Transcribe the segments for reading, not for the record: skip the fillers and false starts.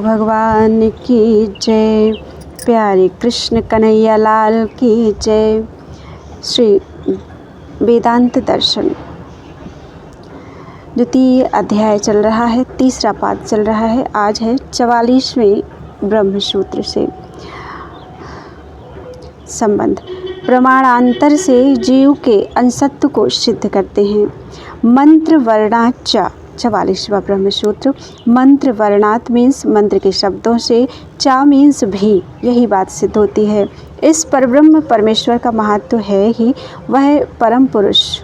भगवान की जय। प्यारे कृष्ण कन्हैया लाल की जय। श्री वेदांत दर्शन द्वितीय अध्याय चल रहा है, तीसरा पाद चल रहा है। आज है 44वें ब्रह्मसूत्र से संबंध। प्रमाणांतर से जीव के अंशत्व को सिद्ध करते हैं। मंत्र वर्णाच 44वां ब्रह्मसूत्र। मंत्र वर्णात मीन्स मंत्र के शब्दों से, चा मीन्स भी, यही बात सिद्ध होती है। इस परब्रह्म परमेश्वर का महत्व है ही, वह परम पुरुष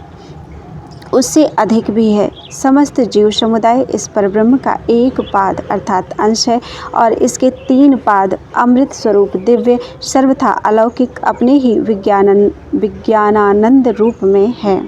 उससे अधिक भी है। समस्त जीव समुदाय इस परब्रह्म का एक पाद अर्थात अंश है और इसके 3 पाद अमृत स्वरूप दिव्य सर्वथा अलौकिक अपने ही विज्ञानानंद रूप में है।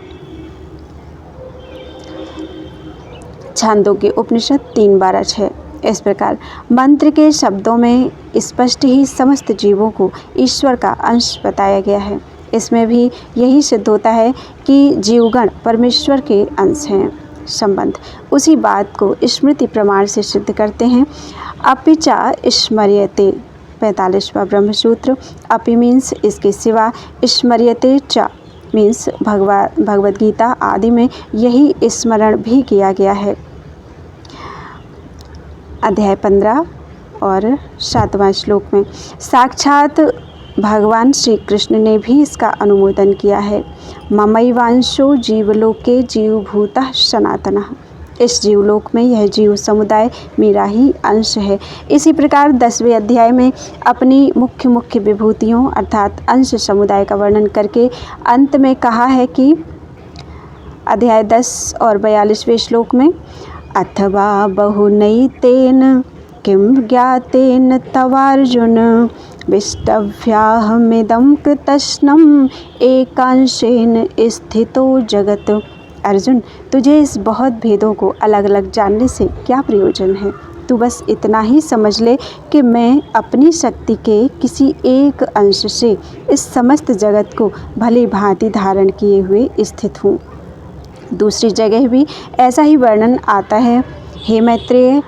छांदोग्य उपनिषद 3:12-6। इस प्रकार मंत्र के शब्दों में स्पष्ट ही समस्त जीवों को ईश्वर का अंश बताया गया है। इसमें भी यही सिद्ध होता है कि जीवगण परमेश्वर के अंश हैं। संबंध उसी बात को स्मृति प्रमाण से सिद्ध करते हैं। अपिचा स्मर्यते 45वां ब्रह्मसूत्र। अपि मीन्स इसके सिवा, स्मर्यते च मीन्स भगवद गीता आदि में यही स्मरण भी किया गया है। अध्याय 15 और 7वां श्लोक में साक्षात भगवान श्री कृष्ण ने भी इसका अनुमोदन किया है। ममैवांशो जीवलोके जीवभूतः सनातनः। इस जीवलोक में यह जीव समुदाय मेरा ही अंश है। इसी प्रकार 10वें अध्याय में अपनी मुख्य विभूतियों अर्थात अंश समुदाय का वर्णन करके अंत में कहा है कि अध्याय 10 और 42वें श्लोक में अथवा बहुनैतेन किं ज्ञातेन तवार्जुन विष्टभ्याहमिदं कृतस्नम् एकांशेन स्थितो जगत। अर्जुन, तुझे इस बहुत भेदों को अलग अलग जानने से क्या प्रयोजन है। तू बस इतना ही समझ ले कि मैं अपनी शक्ति के किसी एक अंश से इस समस्त जगत को भली भांति धारण किए हुए स्थित हूँ। दूसरी जगह भी ऐसा ही वर्णन आता है। हे मैत्रेय,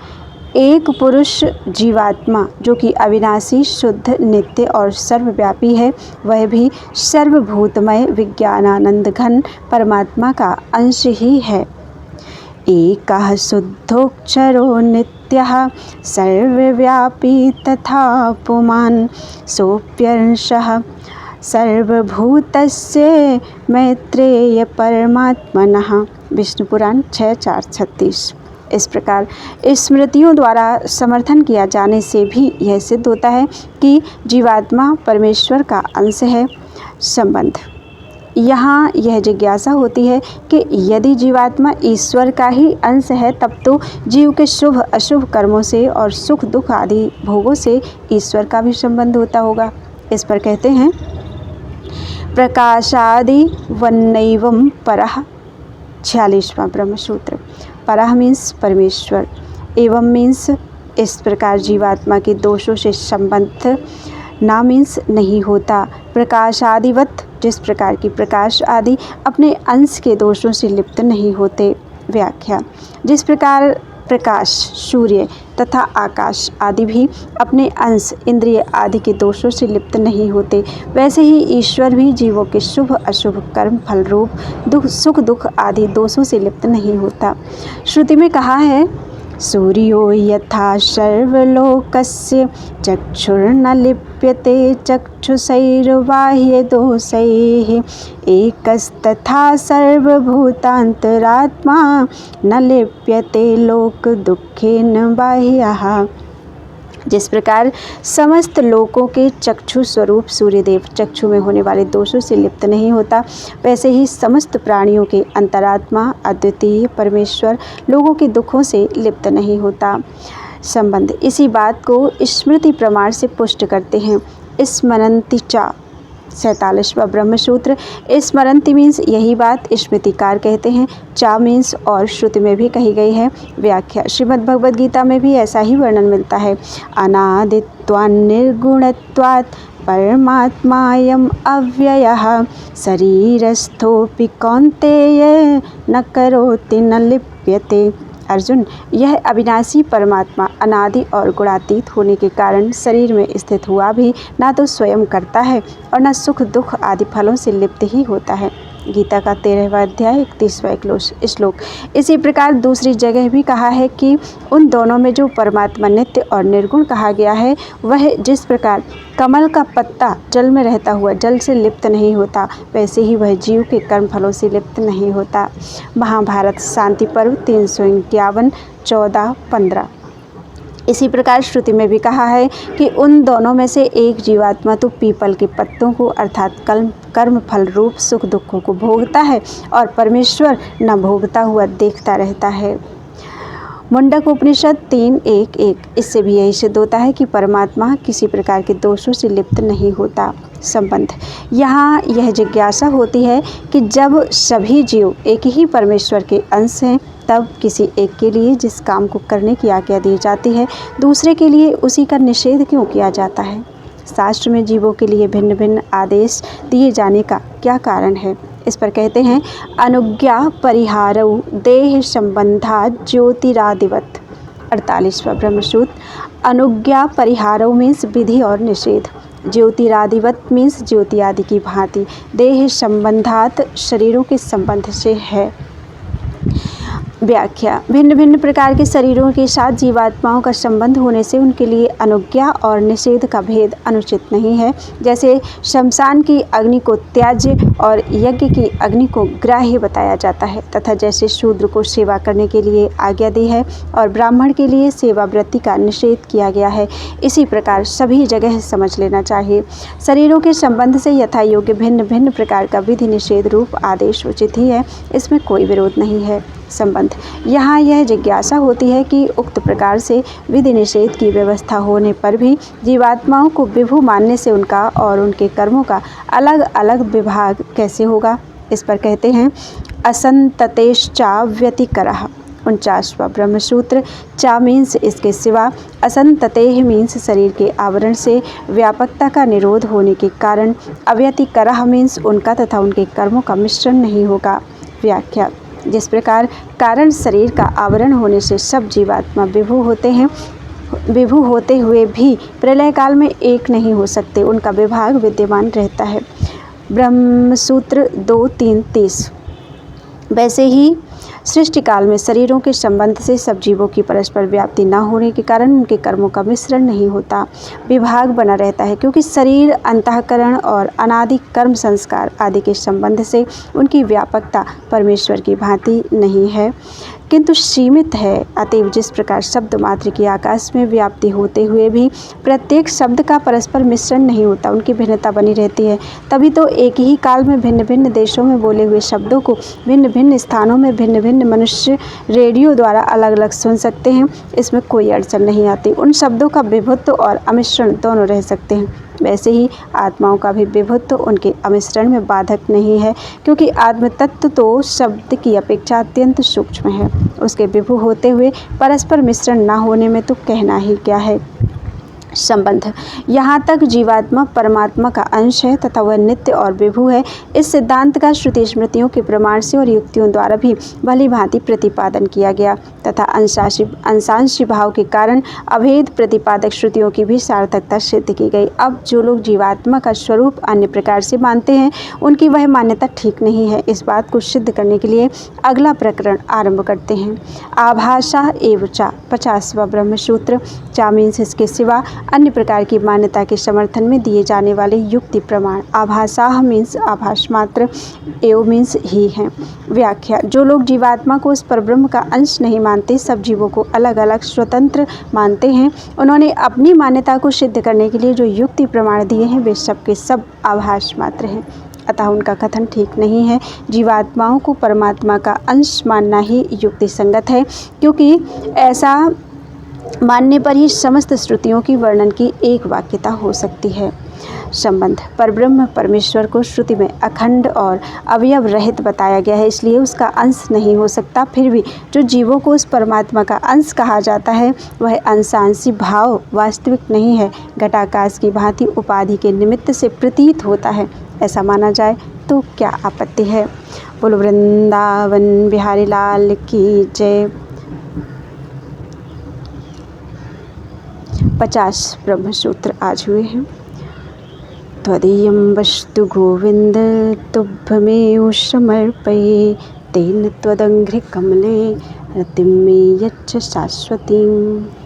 एक पुरुष जीवात्मा जो कि अविनाशी, शुद्ध, नित्य और सर्वव्यापी है, वह भी सर्वभूतमय विज्ञानानंद घन परमात्मा का अंश ही है। एकः शुद्धोक्षरो नित्यः सर्वव्यापी तथा पुमान् सोऽप्यंशः सर्वभूतस्य मैत्रेय परमात्मनः। विष्णु पुराण 6:4-36। इस प्रकार स्मृतियों द्वारा समर्थन किया जाने से भी यह सिद्ध होता है कि जीवात्मा परमेश्वर का अंश है। संबंध यहाँ यह जिज्ञासा होती है कि यदि जीवात्मा ईश्वर का ही अंश है, तब तो जीव के शुभ अशुभ कर्मों से और सुख दुख आदि भोगों से ईश्वर का भी संबंध होता होगा। इस पर कहते हैं प्रकाशादि वन्नैवं परः 46वां ब्रह्मसूत्र। परः मीन्स परमेश्वर, एवं मीन्स इस प्रकार जीवात्मा के दोषों से संबंध ना मीन्स नहीं होता। प्रकाश आदिवत जिस प्रकार की प्रकाश आदि अपने अंश के दोषों से लिप्त नहीं होते। व्याख्या जिस प्रकार प्रकाश, सूर्य तथा आकाश आदि भी अपने अंश, इंद्रिय आदि के दोषों से लिप्त नहीं होते, वैसे ही ईश्वर भी जीवों के शुभ अशुभ कर्म फल रूप सुख दुख आदि दोषों से लिप्त नहीं होता। श्रुति में कहा है सूर्यो यथा सर्वलोकस्य चक्षुर्न लिप्यते चक्षुषैर्बाह्य दोषैः एकस्तथा सर्वभूतान्तरात्मा न लिप्यते लोक दुःखेन बाह्यः। जिस प्रकार समस्त लोकों के चक्षु स्वरूप सूर्यदेव चक्षु में होने वाले दोषों से लिप्त नहीं होता, वैसे ही समस्त प्राणियों के अंतरात्मा अद्वितीय परमेश्वर लोगों के दुखों से लिप्त नहीं होता। संबंध इसी बात को स्मृति प्रमाण से पुष्ट करते हैं। स्मरन्ति च 47वां ब्रह्मसूत्र। स्मरन्ति मीन्स यही बात स्मृतिकार कहते हैं। चा मीन्स और श्रुति में भी कही गई है। व्याख्या श्रीमद् भगवद गीता में भी ऐसा ही वर्णन मिलता है। अनादित्वान् निर्गुणत्वात् परमात्मायम् अव्ययः शरीरस्थोऽपि कौन्तेय न करोति न लिप्यते। अर्जुन, यह अविनाशी परमात्मा अनादि और गुणातीत होने के कारण शरीर में स्थित हुआ भी ना तो स्वयं करता है और न सुख दुख आदि फलों से लिप्त ही होता है। गीता का 13वां अध्याय 31वां श्लोक। इसी प्रकार दूसरी जगह भी कहा है कि उन दोनों में जो परमात्मा नित्य और निर्गुण कहा गया है, वह जिस प्रकार कमल का पत्ता जल में रहता हुआ जल से लिप्त नहीं होता, वैसे ही वह जीव के कर्म फलों से लिप्त नहीं होता। महाभारत शांति पर्व 351 14-15। इसी प्रकार श्रुति में भी कहा है कि उन दोनों में से एक जीवात्मा तो पीपल के पत्तों को अर्थात कर्म फल रूप सुख दुखों को भोगता है और परमेश्वर न भोगता हुआ देखता रहता है। मुंडक उपनिषद 3:1-1। इससे भी यही सिद्ध होता है कि परमात्मा किसी प्रकार के दोषों से लिप्त नहीं होता। संबंध। यहाँ यह जिज्ञासा होती है कि जब सभी जीव एक ही परमेश्वर के अंश हैं, तब किसी एक के लिए जिस काम को करने की आज्ञा दी जाती है, दूसरे के लिए उसी का निषेध क्यों किया जाता है? शास्त्र में जीवों के लिए भिन्न भिन्न आदेश दिए जाने का क्या कारण है? इस पर कहते हैं, अनुज्ञा परिहारौ देह संबंधात् ज्योतिरादिवत्। 48वां ब्रह्मसूत्र। अनुज्ञा परिहारौ मीन्स विधि और निषेध, ज्योतिरादिवत मीन्स ज्योति आदि की भांति, देह संबंधात शरीरों के संबंध से है। व्याख्या। भिन्न भिन्न प्रकार के शरीरों के साथ जीवात्माओं का संबंध होने से उनके लिए अनुज्ञा और निषेध का भेद अनुचित नहीं है। जैसे शमशान की अग्नि को त्याज्य और यज्ञ की अग्नि को ग्राह्य बताया जाता है, तथा जैसे शूद्र को सेवा करने के लिए आज्ञा दी है और ब्राह्मण के लिए सेवा वृत्ति का निषेध किया गया है, इसी प्रकार सभी जगह समझ लेना चाहिए। शरीरों के संबंध से यथा योग्य भिन्न भिन्न प्रकार का विधि निषेध रूप आदेश उचित ही है, इसमें कोई विरोध नहीं है। संबंध। यहाँ यह जिज्ञासा होती है कि उक्त प्रकार से विधि निषेध की व्यवस्था होने पर भी जीवात्माओं को विभु मानने से उनका और उनके कर्मों का अलग अलग विभाग कैसे होगा? इस पर कहते हैं, असंततेश्चा व्यतिकरः। 49वां ब्रह्मसूत्र। चा मीन्स इसके सिवा, असंततेह मीन्स शरीर के आवरण से व्यापकता का निरोध होने के कारण, अव्यतिकरः मीन्स उनका तथा उनके कर्मों का मिश्रण नहीं होगा। व्याख्या। जिस प्रकार कारण शरीर का आवरण होने से सब जीवात्मा विभु होते हुए भी प्रलय काल में एक नहीं हो सकते, उनका विभाग विद्यमान रहता है। ब्रह्मसूत्र 2:3-30। वैसे ही सृष्टि काल में शरीरों के संबंध से सब जीवों की परस्पर व्याप्ति न होने के कारण उनके कर्मों का मिश्रण नहीं होता, विभाग बना रहता है, क्योंकि शरीर, अंतःकरण और अनादि कर्म संस्कार आदि के संबंध से उनकी व्यापकता परमेश्वर की भांति नहीं है, किंतु सीमित है। अतएव जिस प्रकार शब्द मात्र की आकाश में व्याप्ति होते हुए भी प्रत्येक शब्द का परस्पर मिश्रण नहीं होता, उनकी भिन्नता बनी रहती है, तभी तो एक ही काल में भिन्न भिन्न देशों में बोले हुए शब्दों को भिन्न भिन्न स्थानों में भिन्न भिन्न मनुष्य रेडियो द्वारा अलग अलग सुन सकते हैं। इसमें कोई अड़चन नहीं आती। उन शब्दों का विभुत्व और अमिश्रण दोनों रह सकते हैं। वैसे ही आत्माओं का भी विभुत्व उनके अमिश्रण में बाधक नहीं है, क्योंकि आत्म तत्व तो शब्द की अपेक्षा अत्यंत सूक्ष्म है। उसके विभु होते हुए परस्पर मिश्रण न होने में तो कहना ही क्या है। संबंध। यहाँ तक जीवात्मा परमात्मा का अंश है तथा वह नित्य और विभु है, इस सिद्धांत का श्रुति स्मृतियों के प्रमाण से और युक्तियों द्वारा भी भली भांति प्रतिपादन किया गया तथा अंशांशी भाव के कारण अभेद प्रतिपादक श्रुतियों की भी सार्थकता सिद्ध की गई। अब जो लोग जीवात्मा का स्वरूप अन्य प्रकार से मानते हैं, उनकी वह मान्यता ठीक नहीं है। इस बात को सिद्ध करने के लिए अगला प्रकरण आरंभ करते हैं। आभाषा एव चा। 50वां ब्रह्मसूत्र। चा मीन्स इसके सिवा अन्य प्रकार की मान्यता के समर्थन में दिए जाने वाले युक्ति प्रमाण। आभासाह मीन्स आभास मात्र, एव मीन्स ही हैं। व्याख्या। जो लोग जीवात्मा को उस परब्रह्म का अंश नहीं मानते, सब जीवों को अलग अलग स्वतंत्र मानते हैं, उन्होंने अपनी मान्यता को सिद्ध करने के लिए जो युक्ति प्रमाण दिए हैं, वे सब के सब आभास मात्र हैं, अतः उनका कथन ठीक नहीं है। जीवात्माओं को परमात्मा का अंश मानना ही युक्ति संगत है, क्योंकि ऐसा मानने पर ही समस्त श्रुतियों की वर्णन की एक वाक्यता हो सकती है। संबंध। परब्रह्म परमेश्वर को श्रुति में अखंड और अवयव रहित बताया गया है, इसलिए उसका अंश नहीं हो सकता। फिर भी जो जीवों को उस परमात्मा का अंश कहा जाता है, वह अंशांशी भाव वास्तविक नहीं है, घटाकाश की भांति उपाधि के निमित्त से प्रतीत होता है। ऐसा माना जाए तो क्या आपत्ति है। बोलो वृंदावन बिहारी लाल की जय। 50 ब्रह्मसूत्र आज हुए हैं। त्वदीयं वस्तु गोविंद तुभ्यमेव समर्पये तेन त्वदङ्घ्रिकमले रतिं मे यच्छ शाश्वतीम्।